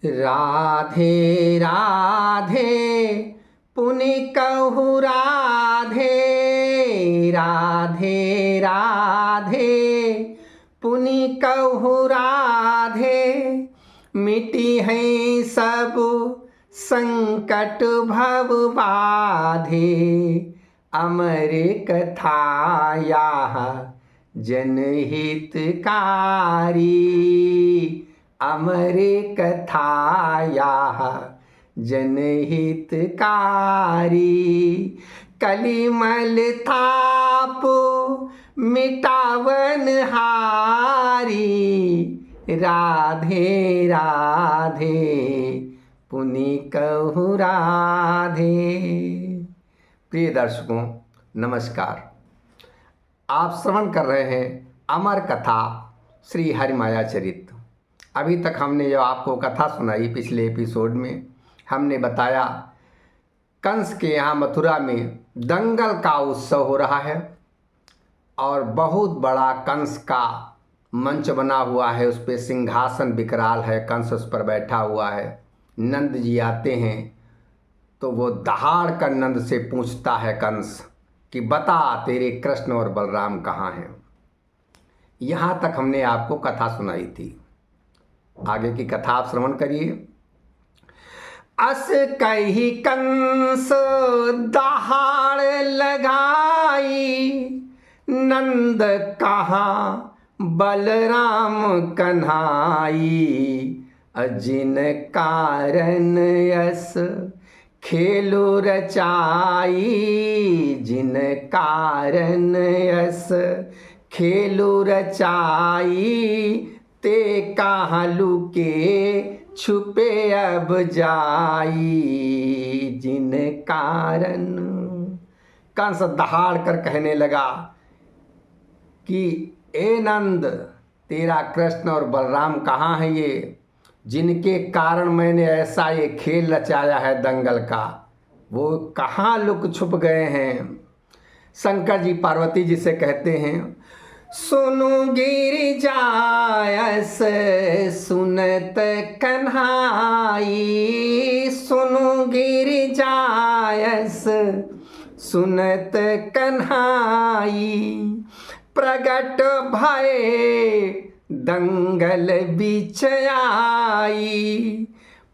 राधे राधे पुनि कहु राधे, राधे राधे पुनि कहु राधे। मिटी है सब संकट भव बाधे, अमर कथा याह जनहितकारी। अमर कथा याह जनहितकारी। कलिमल थाप मिटावन हारी, राधे राधे पुनि कहु राधे। प्रिय दर्शकों नमस्कार, आप श्रवण कर रहे हैं अमर कथा श्री हरिमाया चरित। अभी तक हमने जो आपको कथा सुनाई, पिछले एपिसोड में हमने बताया कंस के यहाँ मथुरा में दंगल का उत्सव हो रहा है और बहुत बड़ा कंस का मंच बना हुआ है। उस पर सिंहासन विकराल है, कंस उस पर बैठा हुआ है। नंद जी आते हैं तो वो दहाड़ कर नंद से पूछता है कंस कि बता तेरे कृष्ण और बलराम कहाँ हैं। यहाँ तक हमने आपको कथा सुनाई थी। आगे की कथा आप श्रवण करिए। अस कही कंस दहाड़ लगाई, नंद कहाँ बलराम कन्हाई। जिन कारण यस खेलु रचाई, जिन कारण यस खेलु रचाई। ते कहाँ लुके छुपे अब जाई, जिन कारण। कंस दहाड़ कर कहने लगा कि ए नंद, तेरा कृष्ण और बलराम कहाँ है ये, जिनके कारण मैंने ऐसा ये खेल रचाया है दंगल का, वो कहाँ लुक छुप गए हैं। शंकर जी पार्वती जी से कहते हैं, सुनु गिरिजायस सुनत कन्हाई। सुनु गिरिजायस सुनत कन्हाई। प्रगट भये दंगल बीच आई।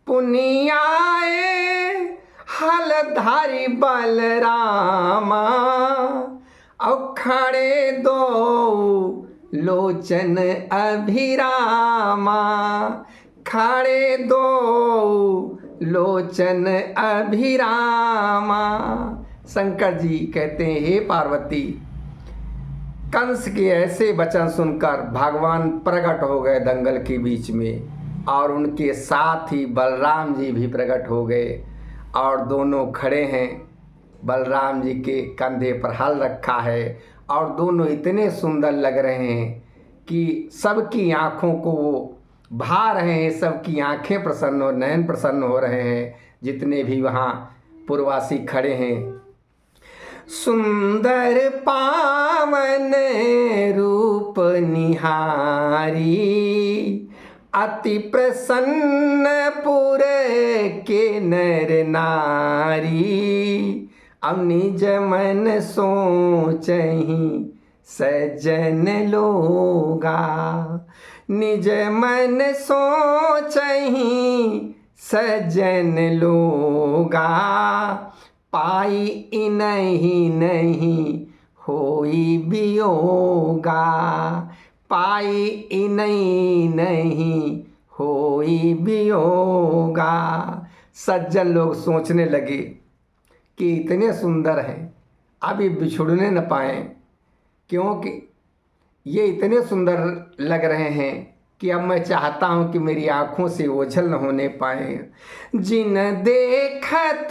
पुनियाए हलधारी बलरामा। खड़े दो लोचन अभिरामा। खड़े दो लोचन अभिरामा। शंकर जी कहते हैं, हे पार्वती, कंस के ऐसे वचन सुनकर भगवान प्रकट हो गए दंगल के बीच में, और उनके साथ ही बलराम जी भी प्रकट हो गए और दोनों खड़े हैं। बलराम जी के कंधे पर हल रखा है और दोनों इतने सुंदर लग रहे हैं कि सबकी आँखों को वो भा रहे हैं। सबकी आँखें प्रसन्न और नयन प्रसन्न हो रहे हैं जितने भी वहाँ पुरवासी खड़े हैं। सुंदर पावन रूप निहारी, अति प्रसन्न पुर के नर नारी। अब निज मन सोचहि सज्जन लोगा। निज मन सोचहि सज्जन लोगा। पाई इनहि नहीं होई वियोगा। पाई इनहि नहीं होई वियोगा। सज्जन लोग सोचने लगे कि इतने सुंदर हैं, अभी बिछुड़ने न पाएं, क्योंकि ये इतने सुंदर लग रहे हैं कि अब मैं चाहता हूँ कि मेरी आँखों से ओझल न होने पाए। जिन देखत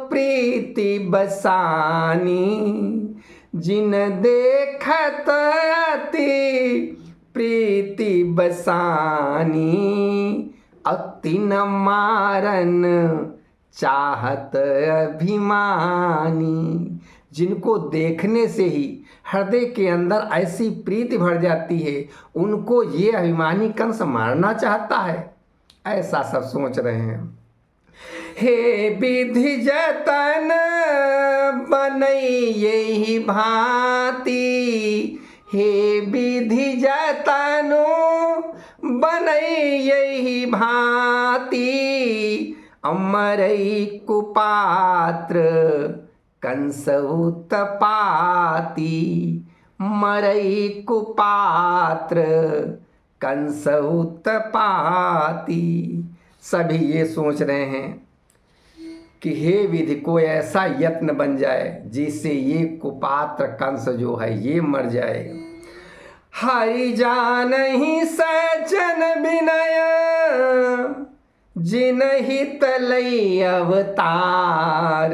प्रीति बसानी। जिन देखत प्रीति बसानी। अति न मारन चाहत अभिमानी। जिनको देखने से ही हृदय के अंदर ऐसी प्रीति भर जाती है, उनको ये अभिमानी कंस मारना चाहता है। ऐसा सब सोच रहे हैं। हे विधि जतन बनई यही भांति, हे विधि जतनो बनई यही भांति, अमरई कुपात्र कंस उत्पाती, मरई कुपात्र कंस उत्पाती। सभी ये सोच रहे हैं कि हे विधि कोई ऐसा यत्न बन जाए जिससे ये कुपात्र कंस जो है ये मर जाए। हरि जानहि सज्जन विनय, जिनहित लई अवतार,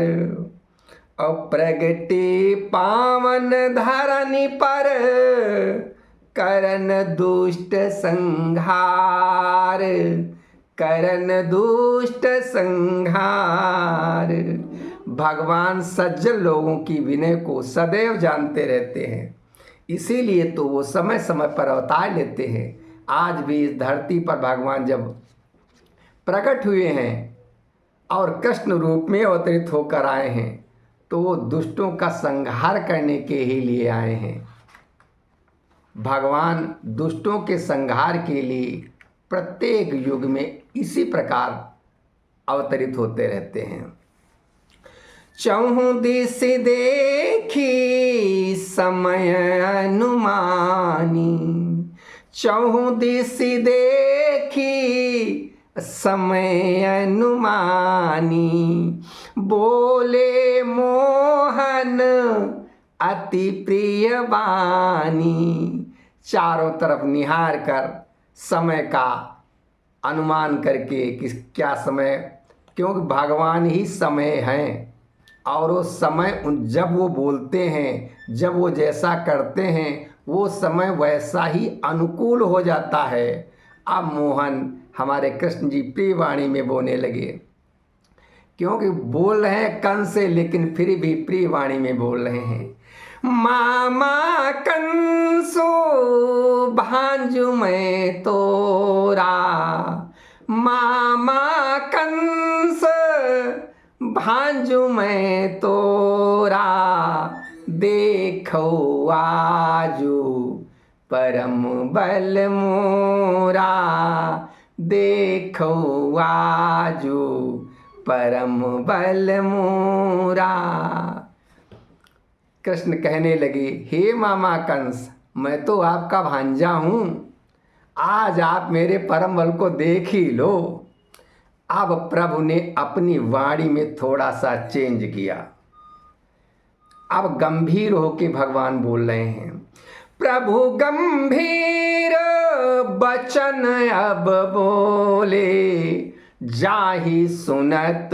अप्रगटे पावन धरनी पर, करन दुष्ट संहार, करन दुष्ट संहार। भगवान सज्जन लोगों की विनय को सदैव जानते रहते हैं, इसीलिए तो वो समय समय पर अवतार लेते हैं। आज भी इस धरती पर भगवान जब प्रकट हुए हैं और कृष्ण रूप में अवतरित होकर आए हैं तो वो दुष्टों का संहार करने के ही लिए आए हैं। भगवान दुष्टों के संहार के लिए प्रत्येक युग में इसी प्रकार अवतरित होते रहते हैं। चहुं दिस देखी समय अनुमानी, चहुं दिस देखी समय अनुमानी, बोले मोहन अति प्रिय वाणी। चारों तरफ निहार कर समय का अनुमान करके कि क्या समय, क्योंकि भगवान ही समय हैं और वो समय जब वो बोलते हैं, जब वो जैसा करते हैं वो समय वैसा ही अनुकूल हो जाता है। अब मोहन हमारे कृष्ण जी प्रिय वाणी में बोलने लगे, क्योंकि बोल रहे हैं कंस से लेकिन फिर भी प्रिय वाणी में बोल रहे हैं। मामा कंसो भांजू मैं तोरा, मामा कंस भांजू मैं तोरा, देखो आजू परम बल मोरा, देखो आजू परम बल मोरा। कृष्ण कहने लगे, हे मामा कंस, मैं तो आपका भांजा हूँ, आज आप मेरे परम बल को देख ही लो। अब प्रभु ने अपनी वाणी में थोड़ा सा चेंज किया, अब गंभीर होके भगवान बोल रहे हैं। प्रभु गंभीर बचन अब बोले, जाहि सुनत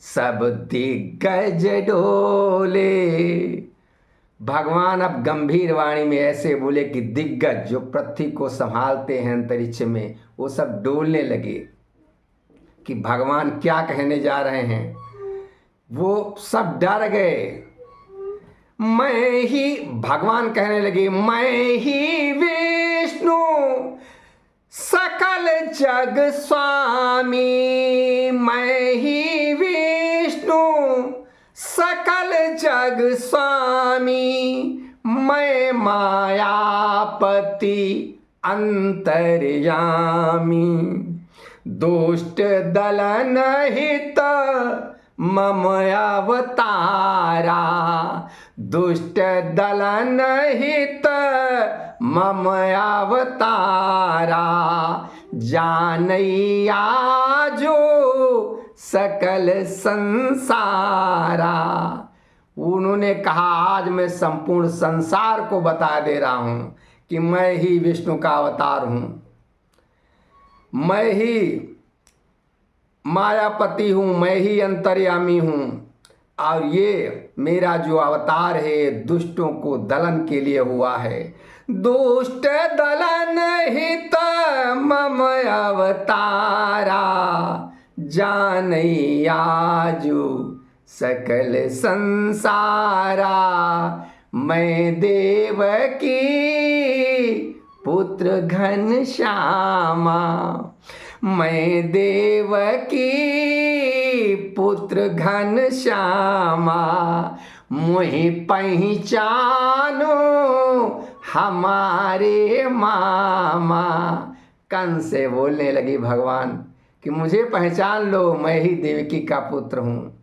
सब दिग्गज डोले। भगवान अब गंभीर वाणी में ऐसे बोले कि दिग्गज जो पृथ्वी को संभालते हैं अंतरिक्ष में, वो सब डोलने लगे कि भगवान क्या कहने जा रहे हैं। वो सब डर गए। मैं ही, भगवान कहने लगे, मैं ही विष्णु सकल जग स्वामी, मैं ही विष्णु सकल जग स्वामी, मैं मायापति अंतर्यामी, दुष्ट दलन हित मम अवतारा, दुष्ट दलन हित मम अवतारा, जानैया जो सकल संसारा। उन्होंने कहा, आज मैं संपूर्ण संसार को बता दे रहा हूँ कि मैं ही विष्णु का अवतार हूँ, मैं ही मायापति हूँ, मैं ही अंतर्यामी हूँ, और ये मेरा जो अवतार है दुष्टों को दलन के लिए हुआ है। दुष्ट दलन हित मम अवतारा, जानैया जो सकल संसारा, मैं देवकी पुत्र घनश्यामा, मैं देवकी पुत्र घनश्यामा, मुहि पहचानो हमारे मामा। कंस से बोलने लगी भगवान कि मुझे पहचान लो, मैं ही देवकी का पुत्र हूँ,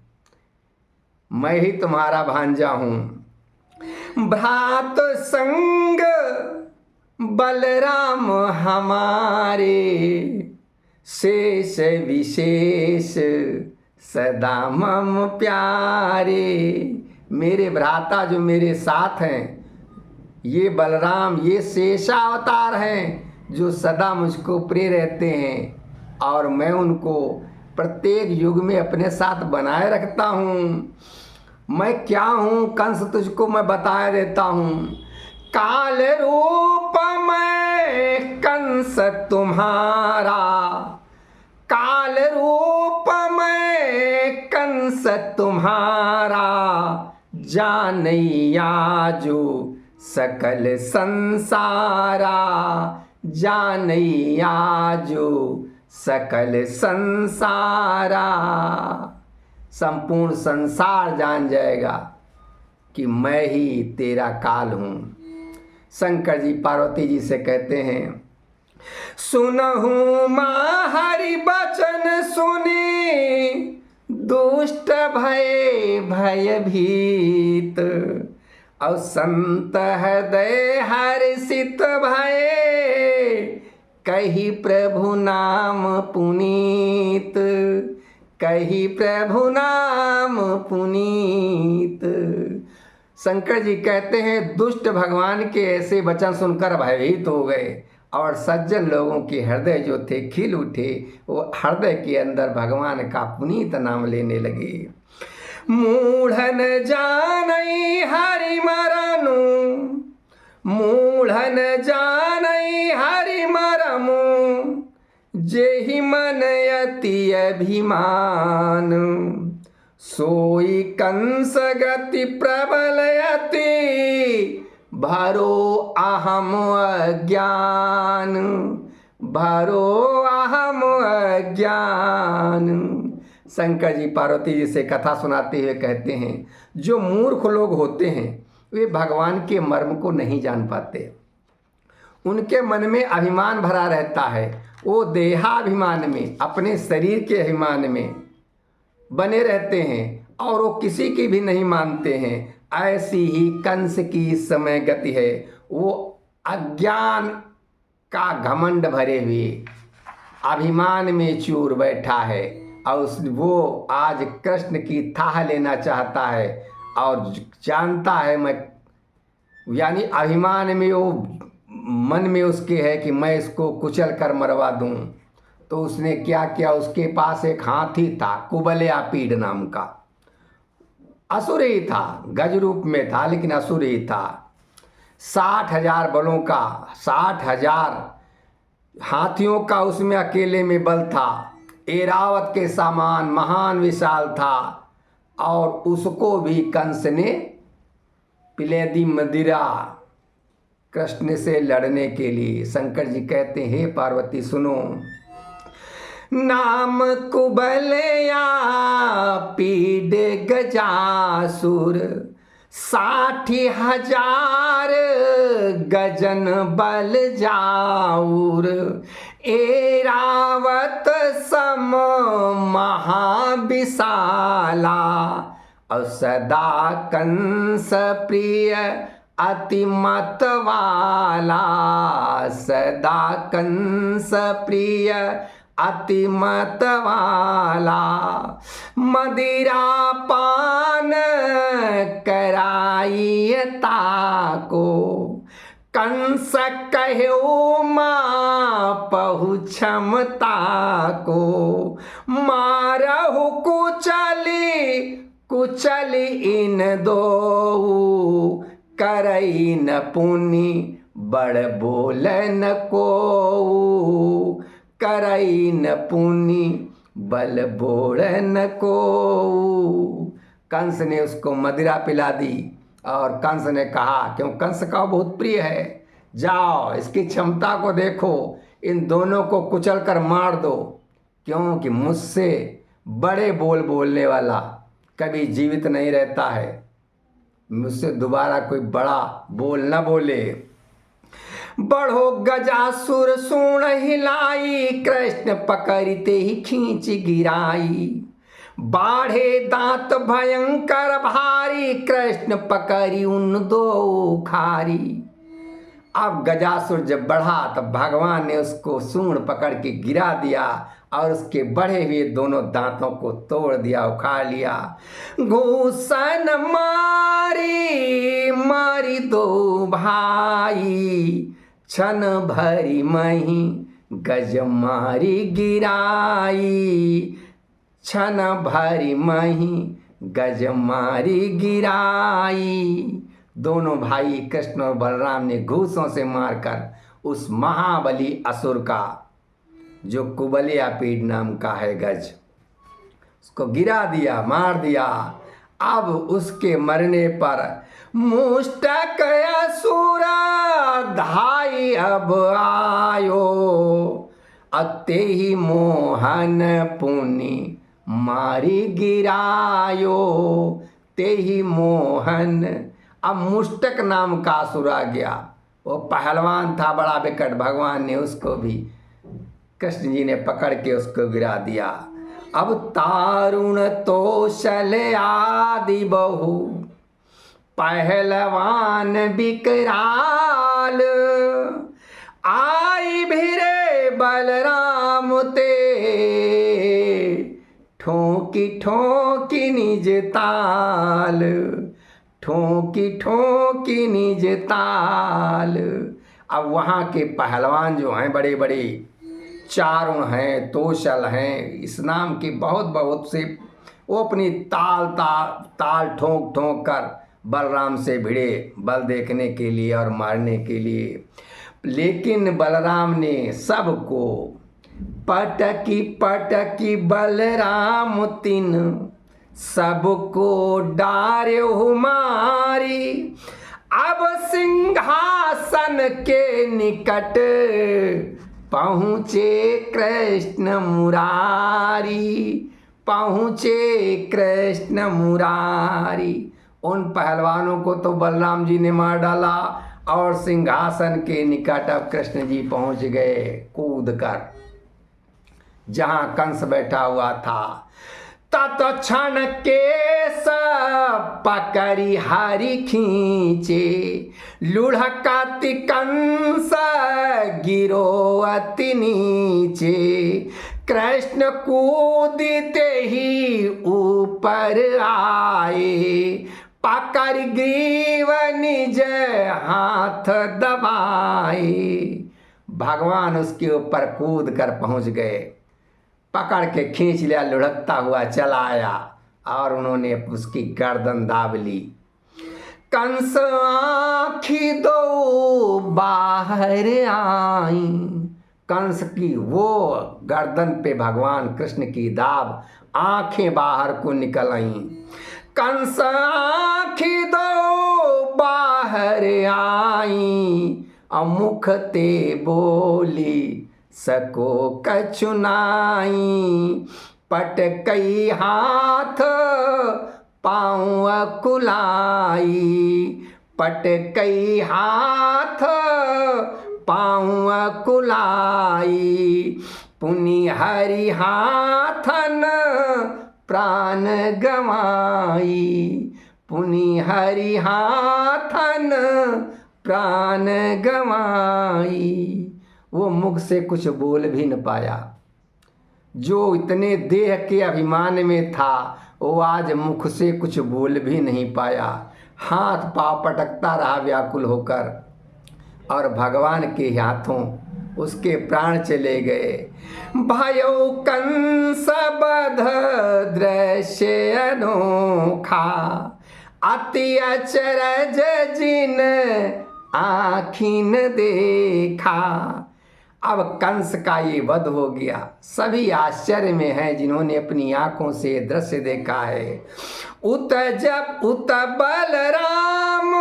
मैं ही तुम्हारा भांजा हूँ। भ्रात संग बलराम हमारे, शेष विशेष सदा मम प्यारे। मेरे भ्राता जो मेरे साथ हैं, ये बलराम, ये शेषावतार हैं जो सदा मुझको प्रिय रहते हैं, और मैं उनको प्रत्येक युग में अपने साथ बनाए रखता हूँ। मैं क्या हूँ कंस, तुझको मैं बता देता हूँ। काल रूप में कंस तुम्हारा, काल रूप में कंस तुम्हारा, जानैया जो सकल संसारा, जानैया जो सकल संसारा। संपूर्ण संसार जान जाएगा कि मैं ही तेरा काल हूँ। शंकर जी पार्वती जी से कहते हैं, सुनहु माँ हरि बचन सुनी, दुष्ट भय भयभीत, और संत हृदय हर्षित भये, कही प्रभु नाम पुनीत, कही प्रभु नाम पुनीत। शंकर जी कहते हैं, दुष्ट भगवान के ऐसे वचन सुनकर भयभीत हो गए, और सज्जन लोगों के हृदय जो थे खिल उठे, वो हृदय के अंदर भगवान का पुनीत नाम लेने लगे। मूढ़न जानई हरि मरनु, मूढ़न जानई हरि मरमु, जेहि मन अति अभिमान, सोई कंस गति प्रबल अति, भरो अहम अज्ञान, भरो अहम अज्ञान। शंकर जी पार्वती जी से कथा सुनाते हुए कहते हैं, जो मूर्ख लोग होते हैं वे भगवान के मर्म को नहीं जान पाते। उनके मन में अभिमान भरा रहता है, वो देहाभिमान में, अपने शरीर के अभिमान में बने रहते हैं, और वो किसी की भी नहीं मानते हैं। ऐसी ही कंस की इस समय गति है। वो अज्ञान का घमंड भरे हुए अभिमान में चूर बैठा है, और वो आज कृष्ण की थाह लेना चाहता है, और जानता है मैं, यानी अभिमान में वो मन में उसके है कि मैं इसको कुचल कर मरवा दूं। तो उसने क्या किया, उसके पास एक हाथी था, कुबलयापीड नाम का, असुर ही था, गज रूप में था लेकिन असुर ही था। 60,000 बलों का, 60,000 हाथियों का उसमें अकेले में बल था। ऐरावत के सामान महान विशाल था, और उसको भी कंस ने पिला दी मदिरा कृष्ण से लड़ने के लिए। शंकर जी कहते हैं, हे पार्वती सुनो, नाम कुबलया पीड गजासुर, 60,000 गजन बल जाऊर, ऐरावत सम महाविशाला, और सदा कंस प्रिय अति मत वाला, सदा कंस प्रिय अति मत वाला, मदिरा पान कराइए ताको, कंस कहो माँ पहुँचमता को, मारहु कुचली कुचली इन दो, करई न पुनि बड़ बोलन को, करई न पुनि बल बोलन को। कंस ने उसको मदिरा पिला दी, और कंस ने कहा, क्यों कंस का बहुत प्रिय है, जाओ इसकी क्षमता को देखो, इन दोनों को कुचल कर मार दो, क्योंकि मुझसे बड़े बोल बोलने वाला कभी जीवित नहीं रहता है। मुझसे दोबारा कोई बड़ा बोल न बोले। बढ़ो गजासुर सूण हिलाई, कृष्ण पकड़ते ही खींच गिराई। बाढ़े दांत भयंकर भारी, कृष्ण पकड़ी उन दो खारी। अब गजासुर जब बढ़ा तब भगवान ने उसको सूंड पकड़ के गिरा दिया और उसके बढ़े हुए दोनों दांतों को तोड़ दिया, उखाड़ लिया। घूसन मारी मारी दो भाई, क्षण भरी मही गज मारी गिराई। क्षण भरी मही गज मारी गिराई। दोनों भाई कृष्ण और बलराम ने घूसों से मारकर उस महाबली असुर का, जो कुबलिया पीठ नाम का है गज, उसको गिरा दिया, मार दिया। अब उसके मरने पर मुष्टक असुर धाई अब आयो, अते ही मोहन पुनि मारी गिरायो। ते ही मोहन, अब मुष्टक नाम का असुर आ गया। वो पहलवान था बड़ा विकट, भगवान ने उसको भी, कृष्ण जी ने पकड़ के उसको गिरा दिया। अब तारुण तोषल आदि बहु, पहलवान विकराल, आई भिरे बलराम ते, ठोकी ठोकी निज ताल, ठोकी ठोकी निज ताल। अब वहाँ के पहलवान जो हैं बड़े बड़े, चारुण हैं, तोशल हैं, इस नाम के बहुत बहुत से, वो अपनी ताल ठोंक ठोंक कर बलराम से भिड़े बल देखने के लिए और मारने के लिए। लेकिन बलराम ने सबको पटकी पटकी बलराम तिन, सबको डार्यो मारी। अब सिंहासन के निकट पहुँचे कृष्ण मुरारी, पहुँचे कृष्ण मुरारी। उन पहलवानों को तो बलराम जी ने मार डाला और सिंहासन के निकट अब कृष्ण जी पहुँच गए कूद कर, जहाँ कंस बैठा हुआ था। तत्क्षण केस पकड़ी हरि खींचे, लुढ़कति कंस गिरो अति नीचे। कृष्ण कूदते ही ऊपर आए, पकड़ ग्रीव निज हाथ दबाए। भगवान उसके ऊपर कूद कर पहुँच गए, पकड़ के खींच लिया, लुढ़कता हुआ चला आया और उन्होंने उसकी गर्दन दाब ली। कंस आँखी दो बाहर आई, कंस की वो गर्दन पे भगवान कृष्ण की दाब, आंखें बाहर को निकल आई। कंस आँखी दो बाहर आई, मुख ते बोली सको कछु नाई। पटकई हाथ पाँव कुलाई, पटकई हाथ पाँव कुलाई। पुनि हरि हाथन प्राण गवाई, पुनि हरि हाथन प्राण गवाई। वो मुख से कुछ बोल भी न पाया। जो इतने देह के अभिमान में था, वो आज मुख से कुछ बोल भी नहीं पाया। हाथ पाँव पटकता रहा व्याकुल होकर, और भगवान के हाथों उसके प्राण चले गए। भयो कंस बध दृश्य अनोखा, अति अचरज जिन आँखिन देखा। अब कंस का ये वध हो गया। सभी आश्चर्य में हैं जिन्होंने अपनी आंखों से दृश्य देखा है। उत जब उत बलराम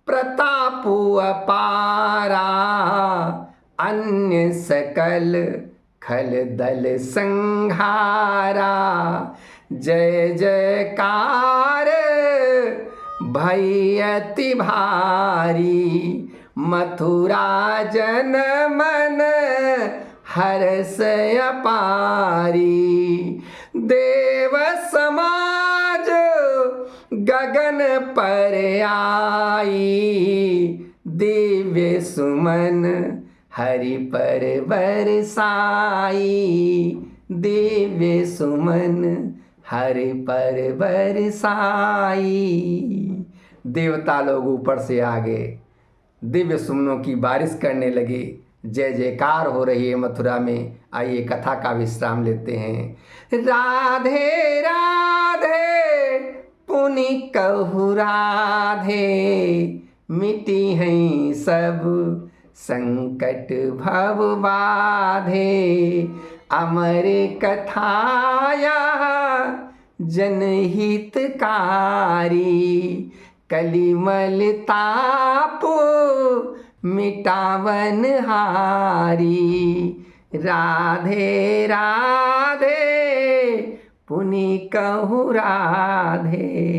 प्रताप अपारा, अन्य सकल खल दल संहारा। जय जयकार भई अति भारी, मथुरा जन मन हर्ष अपारी। देव समाज गगन पर आई, दिव्य सुमन हरि पर बरसाई। दिव्य सुमन हरि पर बरसाई। देवता लोग ऊपर से आ गए, दिव्य सुमनों की बारिश करने लगे, जय जयकार हो रही है मथुरा में। आइए कथा का विश्राम लेते हैं। राधे राधे पुनि कहु राधे, मिटी हैं सब संकट भव बाधे। अमर कथाया जनहितकारी, कलिमल ताप मिटावन हारी। राधे राधे पुनि कहु राधे।